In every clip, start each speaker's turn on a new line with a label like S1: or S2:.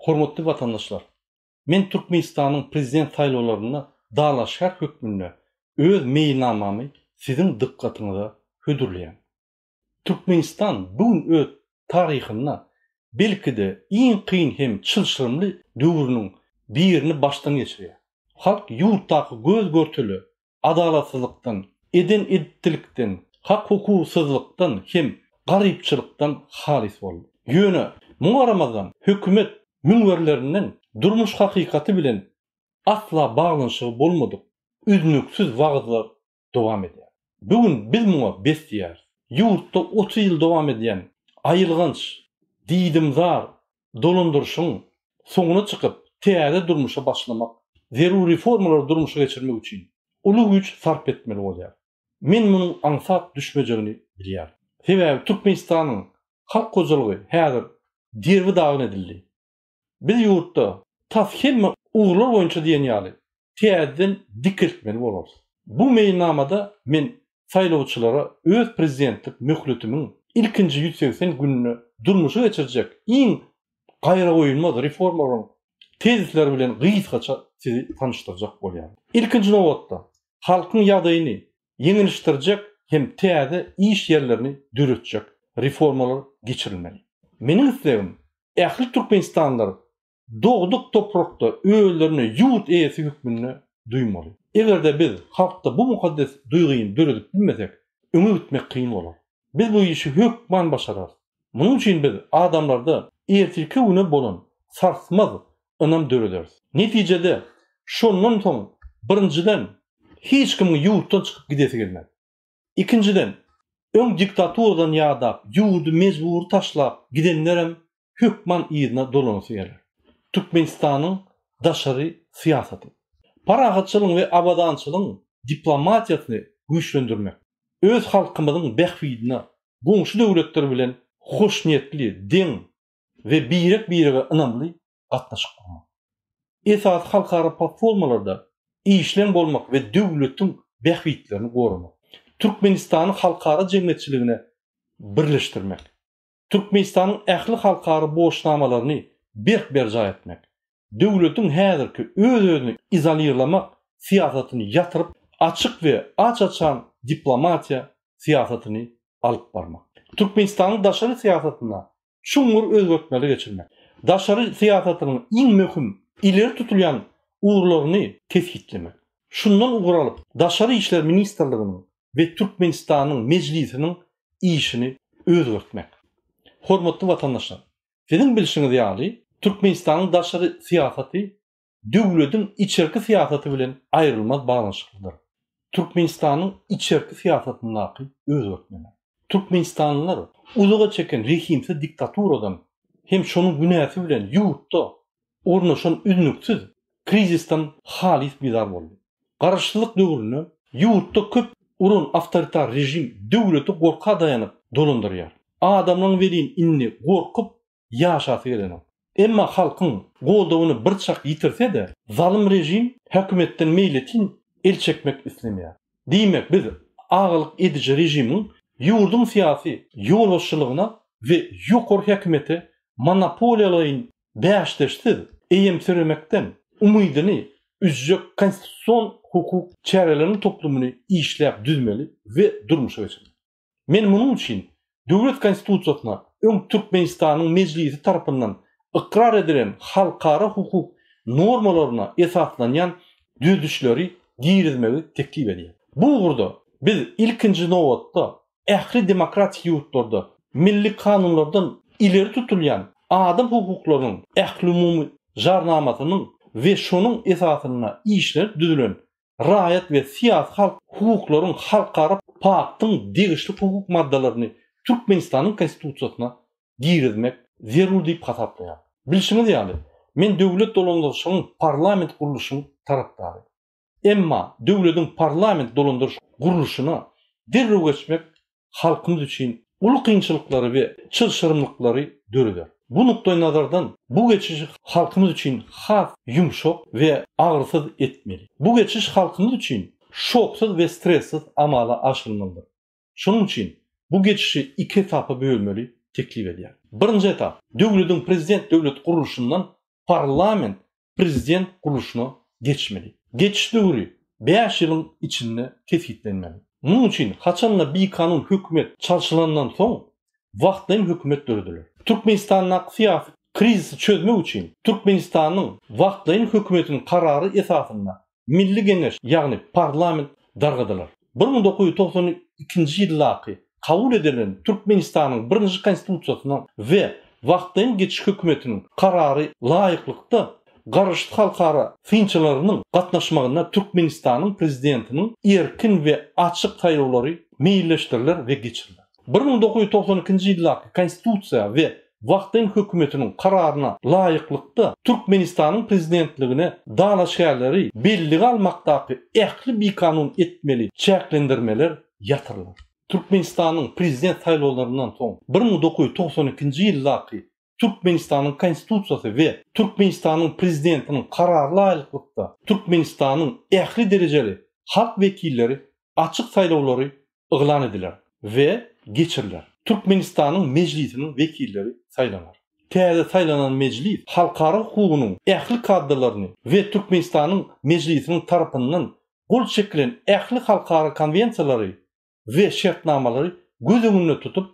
S1: Hormatly vatandaşlar, men Türkmenistan'ın prezident saylawlaryna dağlaşar hökmünde öz meýilnamamy sizin dikkatinize hödürleýän. Türkmenistan bugün öz taryhyna belki-de iň kıyın hem çylşyrymly döwrüniň birini baştan geçirýär. Halk ýurtdaky göz görteli adalatsızlykdan, ettilikden, hak hukuksuzlukdan hem garypçylykdan halis boldy. Ýöne muňa Ramazan hökümet münberlerinden durmuş hakykati bilen asla bağlanşygy bolmadyk, üzünüksiz wagtlar dowam edýär. Bugün biz muňa besdiýär. Ýurtda 30 ýyl dowam edýän aýylganç, diýdimzar dolandyrşyň soňuna çykyp täze durmuşa başlamak, zeruri reformalar durmuşa geçirmek üçin uly güç sarp etmeli bolýar. Men munyň aňsat düşmejegini bilýär. Sebäbi Türkmenistanyň halk gojalygy häzir derbi dagyn edildi. Biz ýurtda tashelme uğurlar boýunça diýen ýaly täzeden dikilmeli bolabys. Bu meýilnamada men saýlawçylara öz prezidentlik möhletimiň ilkinji 180 gününi durmuşa geçirjek iň gaýra goýulmaz reformalaryň tezisleri bilen gysgaça sizi tanıştyrjak bolýar. İlkinji nowatda halkyň ýagdaýyny ýeňilişdirjek hem täze iş yerlerini döretjek reformalar geçirilmeli. Meniň islegim ähli Türkmenistanlar dogduk toprakda öýlerini ýurt eýesi hükmünde duýmaly. Egerde biz halkda bu mukaddes duýgyny döredip bilmesek, öňe gitmek kyn bolar. Biz bu işi hökman başararys. Munyň üçin biz adamlarda ertirki güne bolan sarsmaz önam dörederiz. Netijede şondan soň birinciden hiç kim ýurtdan çykyp gidesi gelmez. İkinciden öň diktaturadan ýa-da ýurdu mejbur taşlap gidenlerem hökman ýygyna dolanysy geler. Türkmenistanyň daşary siýasaty, paragatçylyk we abadançylyk diplomatiýasyny güýçlendirmek, öz halkymyzyň behwidine goňşy döwletler bilen hoşniyetli, deň we birege ynamly gatnaşyk bolmak. Esas halkara platformalarda işlen bolmak we döwletiň behwidlerini gorumak. Türkmenistanyň halkara jemgyýetçiligine birleşdirmek. Türkmenistanyň ähli halkara boşnamalaryny berjaý etmek. Döwletiň häzirki öz-özüni izolýarlamak siýasatyny ýatyryp, açyk we açan diplomatiýa siýasatyny alyp barmak. Türkmenistanyň daşary siýasatyna şuňur özgertmeli geçirmek. Daşary siýasatynyň iň möhüm ileri tutulýan uğurlaryny tespitlemek. Şundan uguralyp daşary işler ministrliginiň we Türkmenistanyň mejlisiniň işini özgertmek. Hormatly vatandaşlar, sizin bilişiňiz ýaly Türkmenistanyň daşary siýasaty döwletiň içerki siýasaty bilen aýrylmaz baglanşyklydyr. Türkmenistanyň içerki siýasatyny özgertmeli. Türkmenistanlylar uzağa çeken rejimsiz diktaturadan hem şonuň günäsi bilen ýurtda ornaşan üzünüksiz krizisden halis bizar boldy. Garaşçylyk döwrüne ýurtda köp urun awtoritar rejim döwleti gorka daýanyp dolandyrýar. Adamlaryň welin inni gorkup ýaşasy gelenok. Emma halkyň goldawyny bir çak ýitirse-de, zalim rejim hökümetden meýletin el çekmek islemýär. Diýmek biz agalyk ediji rejimiň ýurdun siýasy ýolbaşçylygyna we ýokary hökümete monopoliýalaryň bäşdeşsiz eýem sürmekden umydyny üzjek konstitusiýon hukuk çärelerini toplumyny işläp düzmeli we durmuşa geçirmeli. Men munyň üçin döwlet konstitusiýasyna öň Türkmenistanyň mejlisi tarapyndan ikrar edilen halkara hukuk normalaryna esaslanýan düzüşleri girizmegi teklip edýär. Bu ugurda biz ilkinji nowatda ähli demokratik ýurtlarda milli kanunlardan ileri tutulýan adam hukuklarynyň ähli umumy jarnamasynyň we şonuň esasyna işler düzülen raýat we siýasy halk hukuklarynyň halkara paktyň degişli hukuk maddalaryny Türkmenistanyň konstitusiýasyna girizmek zerur diýip hasaplaýar. Bilişiňiz ýaly, men döwlet dolandyrşynyň parlament guruluşynyň tarapdary. Emma döwletiň parlament dolandyrş guruluşyna derrew geçmek halkymyz üçin uly kynçylyklary we çylşyrymlyklary döreder. Bu nukdaý nazardan bu geçişi halkymyz üçin has, ýumşak we agyrsyz etmeli. Bu geçiş halkymyz üçin şoksyz we stressiz amala aşyrylmalydyr. Şonuň üçin bu geçişi iki etapa bölmeli teklif edýär. Birinji etap döwletiň prezident döwlet guruluşyndan parlament prezident kuruluşuna geçmeli. Geçiş döwri 5 ýylyň içinde kesitlenmeli. Bunun için haçanla bir kanun hükümet çalışılandan soň wagtlaýyn hükümet döredilýär. Türkmenistanyň syýasy krizisi çözmek için Türkmenistanyň wagtlaýyn hükümetiniň karary esasynda Milli Geňeş ýagny parlament dargadylar. 1992-nji ýyllaky kabul edilen Türkmenistanyň 1-nji konstitusiýasyna we wagtlaýyn geçiş hükümetiniň karary laýyklykda garşy halkara finçilarynyň gatnaşmagyna Türkmenistanyň prezidentiniň erkin we açyk taýdawlary meýilleşdiriler we geçiriler. 1992-nji ýyllaky konstitusiýa we wagtlaýyn hükümetiniň kararyna laýyklykda Türkmenistanyň prezidentligine dalaşýarlary belli almakdaky ähli bir kanun etmeli çäklendirmeler ýatyrlar. Türkmenistanyň prezident saýlawlaryndan soň 1992-nji ýyllaky Türkmenistanyň konstitusiýasy we Türkmenistanyň prezidentiniň karary laýyklykda Türkmenistanyň ähli derejeli halk wekilleri açyk saýlawlary yglan ediler we geçiriler. Türkmenistanyň mejlisiniň wekilleri saýlanar. Täze saýlanan mejlis halkara hukugynyň ähli kadrlaryny we Türkmenistanyň mejlisiniň tarapyndan gol çekilen ähli halkara konwensiýalary we şertnamalary göz öňünde tutup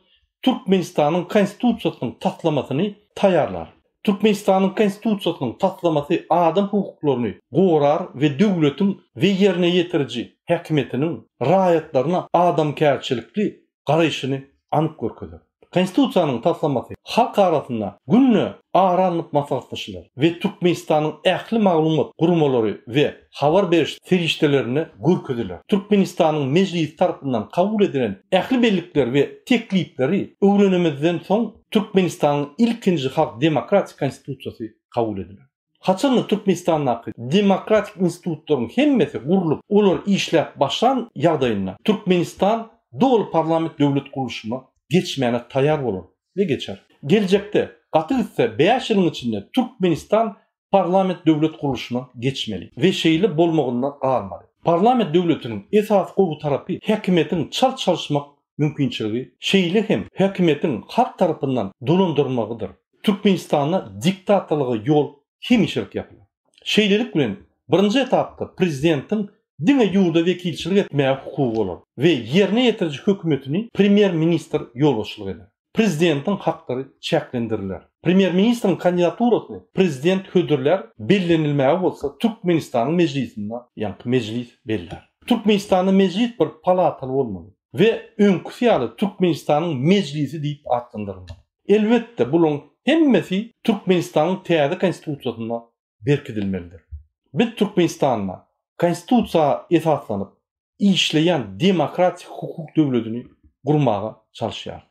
S1: Türkmenistanyň konstitusiýasynyň taslamasyny taýarlar. Türkmenistanyň konstitusiýasynyň taslamasy adam hukuklaryny gorar we döwletiň we ýerine ýetiriji häkimetiniň raýatlaryna adamkärçilikli garaýşyny anyk görkezler. Konstitusiýanyň taslamasy halk arasynda günne aranyp maslahatlaşylar we Türkmenistanyň ähli maglumat gurmalary we habar beriş serişdelerini görkezler. Türkmenistanyň mejlis tarapyndan kabul edilen ähli bellikler we teklipleri öwrenemizden soň Türkmenistanyň ilkinji halk demokratik konstitusiýasy kabul edilir. Haçan Türkmenistanyň demokratik institutlaryň hemmesi gurulyp, olar işläp başlan ýagdaýynda Türkmenistan dol parlament döwlet kuruluşuna geçmeyene taýar bolar ve geçer. Gelecekte gaty ise 5 ýylyň içinde Türkmenistan parlament döwlet kuruluşuna geçmeli ve şeýle bolmagyndan galmaly. Parlament döwletiniň esas gowy tarapy häkimetiň çal çalışmak mümkinçiligi, şeýle hem häkimetiň halk tarapyndan dolandyrylmagydyr. Türkmenistanda diktatorlygy ýol hemişilik ýapalar. Şeýlelik bilen birinji etapda prezidentiň dine ýurda wekilçilik etmäge hukugy bolar we ýerine ýetiriji hökümetini premier ministr ýolbaşçylyk eder. Prezidentiň haklary çäklendirilýär. Premier ministriň kandidaturasyny prezident hödürler bellenilmäge bolsa Türkmenistanyň mejlisinde ýa-ni mejlis beller. Türkmenistanyň mejlis bir palataly bolmaly we öňkü Türkmenistanyň mejlisi diýip adlandyrylmaly. Elbetde buların hemmesi Türkmenistanyň täze konstitusiýasyna berkidilmelidir. Biz Türkmenistanda konstitusiýa esaslanyp işleýän demokratik hukuk döwletini gurmaga çalışýar.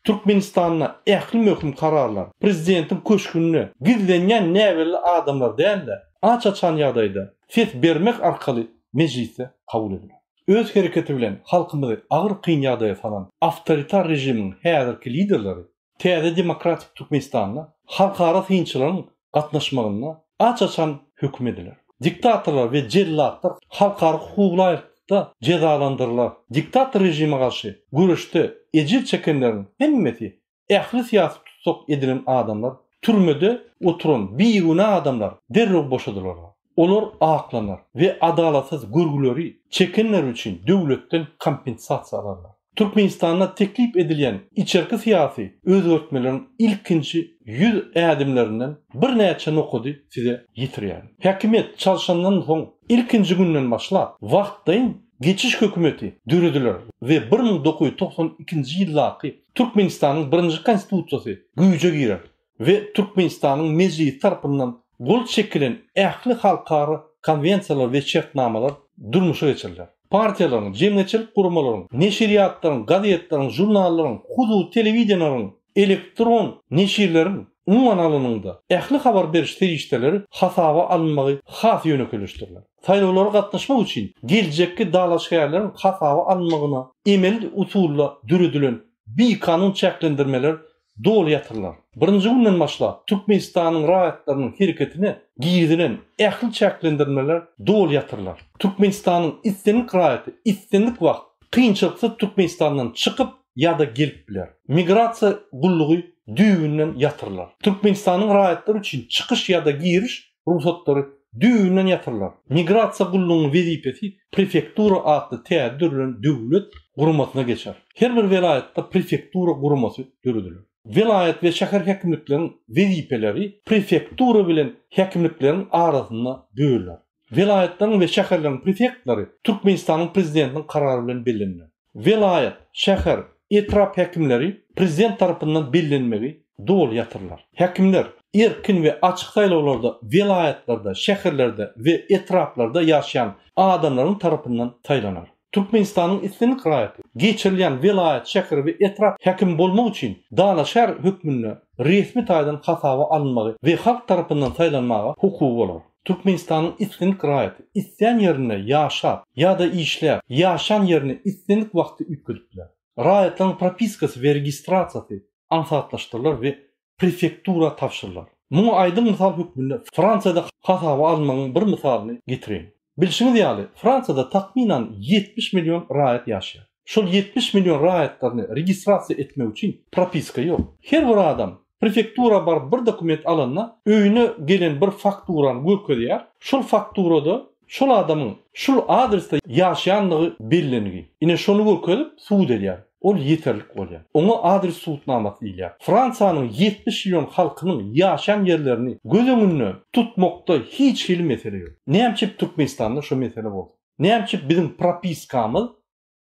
S1: Türkmenistanyň ähli möhüm kararlar prezidentin köşkününe gizlenýän näwelli adamlar däl-de açan ýagdaýda ses bermek arkaly mejlise kabul edilir. Öz hereketi bilen halkymyzy agyr kyn ýagdaýa salan awtoritar rejimiň häzirki liderleri täze demokratik Türkmenistanda halkara synçylaryň gatnaşmagyna açan hökm ediler. Diktatorlar ve cellatlar halkara hukuklarynda cezalandyrlar. Diktator rejime karşı görüşde ejir çekenlerin hemmeti ähli syýasy tutsak edilen adamlar türmede oturan beýguna adamlar derreg boşadylar. Olar aklanar ve adalatsız görgüleri çekenler üçin döwletden kompensasiýa alarlar. Türkmenistanda teklip edilen içerki syýasy özgertmeleriň ilkinji 100 ädimlerinden bir näçe nokudy size ýetirýär. Häkimet çalışandan soň ilkinji günden başlap wagtlaýyn geçiş hökümeti dürediler ve 1992-nji ýyllaky Türkmenistanyň 1-nji konstitusiýasy güýje girer ve Türkmenistanyň mejlisi tarapyndan gol çekilen ähli halkara konwensiýalar we şertnamalar durmuşa geçirilýär. Partiýalaryň, jemgyýetçilik gurumalaryň, neşriýatlaryň, gazetlaryň, jurnallaryň, huzury telewiziýalaryň, elektron neşirleriň umuman alynynda ähli habar beriş serişdeleri hasaba alınmagy has ýönekelişdirler. Saýlawlara gatnaşmak üçin geljekki dalaşýarlaryň hasaba alınmagyna emel usulla düredilen bir kanun çäklendirmeler dol ýatyrlar. Birinji günden başlap Türkmenistanyň raýatlarynyň hereketine giýdilen ähli çäklendirmeler dol ýatyrlar. Türkmenistanyň istenlik raýaty, istenlik wagt kynçylyksy Türkmenistandan çykyp ýa-da gelip biler. Migrasiýa gullugy düýünden ýatyrlar. Türkmenistanyň raýatlary üçin çykyş ýa-da giriş ruhsatlary düýünden ýatyrlar. Migrasiýa gullugynyň wezipesi prefektura adly täze döwlet guramasyna geçer. Her bir vilayetde prefektura guramasy döredilir. Vilayet ve şäher häkimlikleriniň wezipeleri prefektura bilen häkimlikleriň arasynda bölünýär. Vilayetleriň we şäherleriň prefektlary Türkmenistanyň prezidentiniň karary bilen bellenýär. Vilayet, şäher, etrap häkimleri prezident tarapyndan bellenmegi dol ýatyrlar. Häkimler erkin we açyk saýlawlarda vilayetlerde, şäherlerde we etraplarda ýaşaýan adamlaryň tarapyndan saýlanar. Türkmenistanyň islenlik raýaty geçirilýän vilayet, şäher we etrap häkim bolmak üçin dana şäher hökmüne resmi taýdan hasaba alınmagy we halk tarapyndan saýlanmagy hukuky bolar. Türkmenistanyň islenlik raýaty isleýän ýerine ýaşap ýa-da işläp, ýaşan ýerine islenlik wagty ütküdipler. Raýatlaryň propiskasy we registrasiýasy ansatlaşdyrlar we prefektura tapşyrlar. Muňa aýdym mysal hökmünde Fransiýada hasaba almagyň bir misalyny getireýin. Bilşiňiz ýaly, Fransiýada takminan 70 milyon raýat ýaşaýar. Şol 70 milyon raýatlaryny registrasiýa etmek üçin propiska ýok. Her bir adam prefektura bar bir dokument alanda öýüne gelen bir fakturany görkezýär. Şol fakturada şol adamyň şol adresde ýaşaýanlygy bellenigi. Ine şonu görkezip suwd edýär. Ol yeterlik bolýar. Oňa adres suwdnamasy diýilýär. Fransiýanyň 70 milyon halkynyň ýaşaýan ýerlerini göz öňünde tutmakda hiç hili mesele ýok. Näçe Türkmenistanda şu mesele boldy. Näçe bizim propiskamyz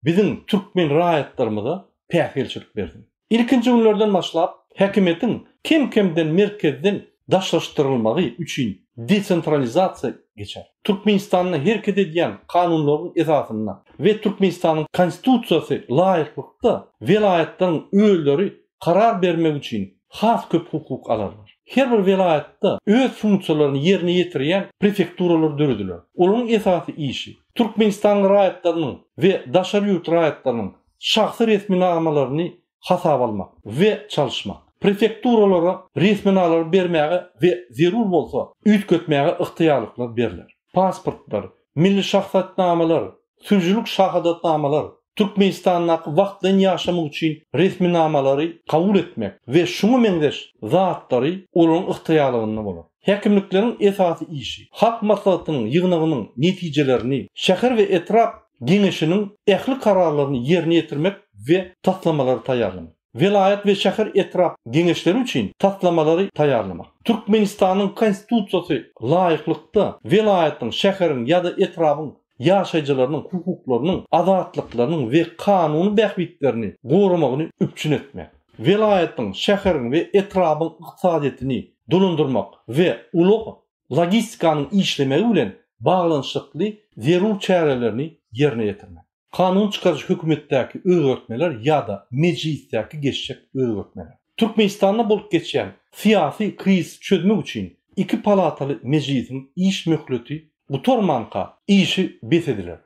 S1: bizim türkmen raýatlarymyza pähelçilik berdi. İlkinji günlerden başlap häkimetiň kim-kimden merkezden daşlaşdyrylmagy üçin desentralizasiýa geçer. Türkmenistanyň herket edýän kanunlaryň esasyna we Türkmenistanyň konstitusiýasy laýyklykda vilayetleriň öýleri karar bermek üçin has köp hukuk alarlar. Her bir vilayetde öz funksiýalaryny ýerine ýetirýän prefekturalar dörediler. Olaryň esasy işi Türkmenistanyň raýatlarynyň we daşary ýurt raýatlarynyň şahsy resminamalaryny hasaba almak we çalışmak. Prefekturalara resminalar bermäge we zerur bolsa üýtgetmäge ıhtyýarlyklar beriler. Pasportlar, milli şahsatnamalar, sürjülük şahadatnamalar, Türkmenistanyň wagtdan ýaşamak üçin resminamalary kabul etmek we şuňa meňdeş zatlary olaryň ıhtyýarlygynda bolar. Häkimlikleriň esasy işi halk maslahatynyň ýygnagynyň netijelerini şäher we etrap geňeşiniň ähli kararlaryny ýerine ýetirmek we taslamalary taýýarlamak. Vilayet ve şäher etrap geňeşleri üçin taslamalary taýýarlamak. Türkmenistanyň konstitusiýasy laýyklykda vilayetin, şäheriň ýa-da etrapyň ýaşaýjylarynyň hukuklarynyň, azatlyklarynyň we kanuny bähbitlerini goramagyny üpçün etmek. Vilayetin, şäheriň we etrapyň ykdysadyetini dolandyrmak we ulug logistikaның işlemegi bilen baglanşykly zerur çärelerini ýerine ýetirmek. Kanun çıkarış hökümetdäki öwretmeler ýa-da mejlisdäki geçecek öwretmeler. Türkmenistanda bolup geçýän siyasi kriz çözmek üçin iki palataly mejlisiň iş möhleti utormanka işi besediler.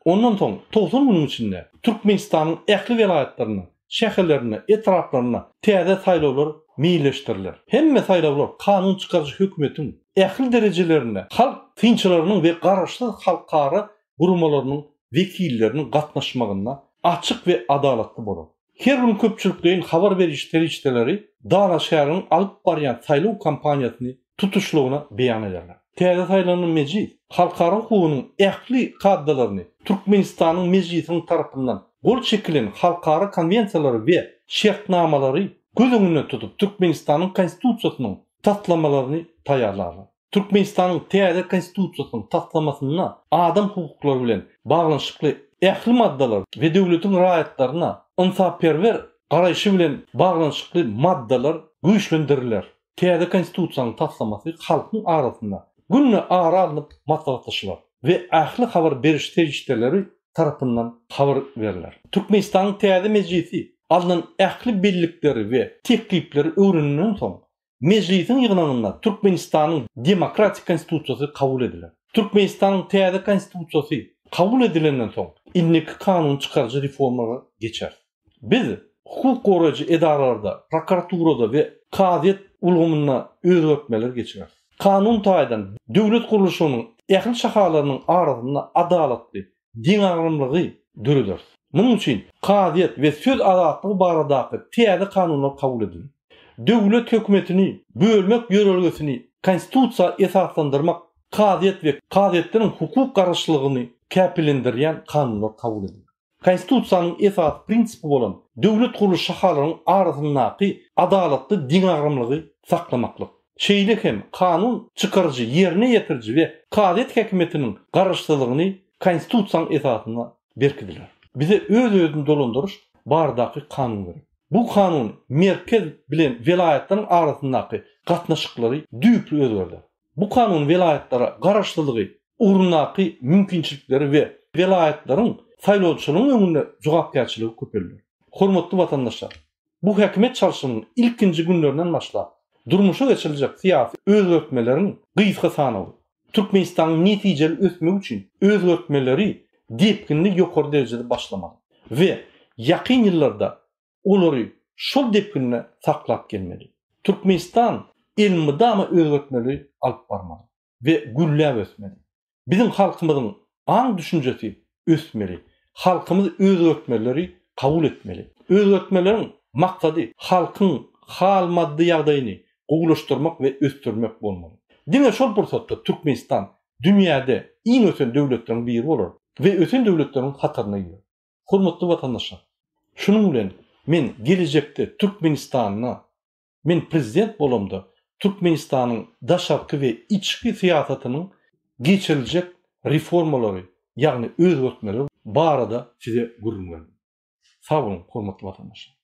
S1: Ondan soň 90 gün içinde Türkmenistanyň ähli vilayetlerine, şäherlerine, etraplaryna täze saýlawlar meýilleşdiriler. Hemme saýlawlar kanun çıkarış hökümetiň ähli derejelerine, halk tynçylarynyň we garaşly halkara gurumalarynyň vekillerinin gatnaşmagyna açyk we adalatly bolar. Her bir köpçülikden habar beriş terişleri Dana şäheriniň alyp barýan saýlaw kampaniýasyny tutuşlugyna beýan ederler. Täze saýlanan mejlis halkara hukugynyň ähli kaddalaryny Türkmenistanyň mejlisiniň tarapyndan gol çekilen halkara konwensiýalary we şertnamalary göz öňünde tutup Türkmenistanyň konstitusiýasynyň taslamalaryny taýýarlarlar. Türkmenistanyň täze konstitusiýasynyň taslamasyna adam hukuklary bilen baglanşykly ähli maddalar we döwletiň raýatlaryna insapperwer garaýşy bilen baglanşykly maddalar güýçlendirilýär. Täze konstitusiýanyň taslamasy halkyň arasynda günne ara alınıp maslahatlaşylar we ähli habar beriş terişleri tarapyndan habar berilýär. Türkmenistanyň täze mejlisi alynan ähli bellikleri we teklipleri öwrenilen soň mejlisiň ýygnanyna Türkmenistanyň demokratik konstitusiýasy kabul edilir. Türkmenistanyň täze konstitusiýasy kabul edilenden soň illik kanun çıkarıcı reformalara geçer. Biz hukuk goraýjy edaralarda, prokuraturada we kadyet ulgamyna özgörtmeler geçirer. Kanun taýdan döwlet guruluşynyň ähli şahalarynyň arasynda adalatly, diň agrymlygy dörediler. Munyň üçin kadyet we söz azatlygy baradaky täze kanunlar kabul edilir. döwlet hökümetini bölmek ýörelgesini konstitusiýa esaslandyrmak, kadyet we kadyetleriň hukuk garşylygyny käpilendirýän kanunlar kabul edilir. Konstitusiýanyň esas prinsipi bolan döwlet guruluş şahalarynyň arasyndaky adalatly diň agramlygy saklamaklyk. Şeýle hem kanun çykarjy, ýerine ýetirji we kadyet häkimetiniň garşylygyny konstitusiýanyň esasyna berkidiler. Bize öz-özüni dolandyryş bardaky kanun gerek. Bu kanun merkez bilen welaýatleriň arasyndaky gatnaşyklary düýpli özgerdi. Bu kanun welaýatlara garaşlylygy, urundaky mümkinçilikleri we welaýatlanyň saýlawçylygyň öňünde jogapkärçiligi köpeldi. Hormatly watandaşlar, bu häkimet çalşynyň ilkinji günlerinden başlap durmuşa geçiriljek syýasy özgertmeleriň gysga sanawy, Türkmenistanyň netijeli ösmegi üçin özgertmeleri depkinli ýokary derejede başlamaly we ýakyn ýyllarda olary şol depkinne saklap gelmeli. Türkmenistan ilmi-dama özgertmeleri alyp barmaly we güllläp ösmeli. Bizim halkymyzyň aň düşünjesi ösmeli. Halkymyz özgertmeleri kabul etmeli. Özgertmeleriň maksady halkyň hal maddi ýagdaýyny gowulaşdyrmak we östürmek bolmaly. Diňe şol pursatda Türkmenistan dünýäde iň ösen döwletleriň biri bolar we ösen döwletleriň hatarına girer. Hormatly watandaşlar, şunuň bilen men gelecekde Türkmenistanyna men prezident bolamda Türkmenistanyň daşarky we içki syýasatynyň geçiriljek reformalary, ýagny özgertmeleri barada size gurulmaly. Sağ olun hormatly watandaşlar.